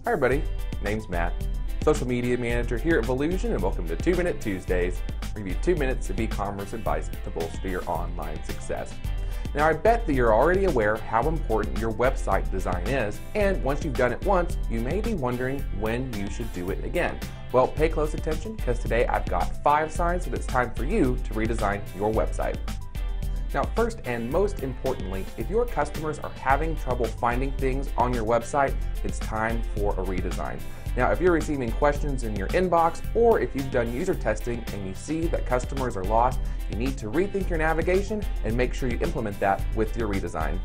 Hi everybody, name's Matt, Social Media Manager here at Volusion, and welcome to 2-Minute Tuesdays, where we give you 2 minutes of e-commerce advice to bolster your online success. Now I bet that you're already aware how important your website design is, and once you've done it once, you may be wondering when you should do it again. Well, pay close attention, because today I've got 5 signs that it's time for you to redesign your website. Now, first and most importantly, if your customers are having trouble finding things on your website, it's time for a redesign. Now, if you're receiving questions in your inbox, or if you've done user testing and you see that customers are lost, you need to rethink your navigation and make sure you implement that with your redesign.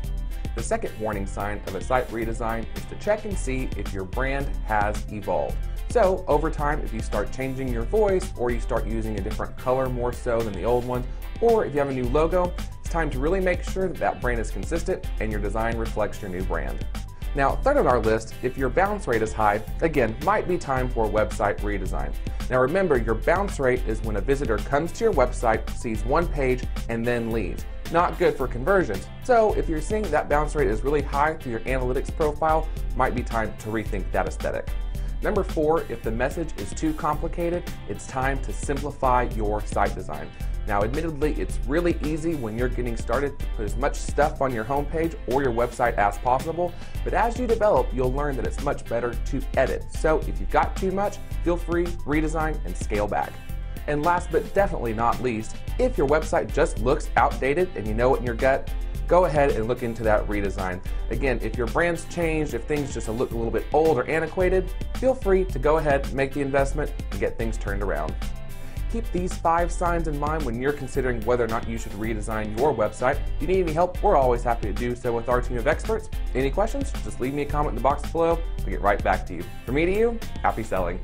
The second warning sign of a site redesign is to check and see if your brand has evolved. So, over time, if you start changing your voice, or you start using a different color more so than the old one, or if you have a new logo, it's time to really make sure that that brand is consistent and your design reflects your new brand. Now, third on our list, if your bounce rate is high, again, might be time for a website redesign. Now remember, your bounce rate is when a visitor comes to your website, sees one page, and then leaves. Not good for conversions. So if you're seeing that bounce rate is really high through your analytics profile, might be time to rethink that aesthetic. Number 4, if the message is too complicated, it's time to simplify your site design. Now, admittedly, it's really easy when you're getting started to put as much stuff on your homepage or your website as possible, but as you develop, you'll learn that it's much better to edit. So if you've got too much, feel free, redesign, and scale back. And last but definitely not least, if your website just looks outdated and you know it in your gut, go ahead and look into that redesign. Again, if your brand's changed, if things just look a little bit old or antiquated, feel free to go ahead, make the investment, and get things turned around. Keep these 5 signs in mind when you're considering whether or not you should redesign your website. If you need any help, we're always happy to do so with our team of experts. Any questions? Just leave me a comment in the box below. We'll get right back to you. From me to you, happy selling.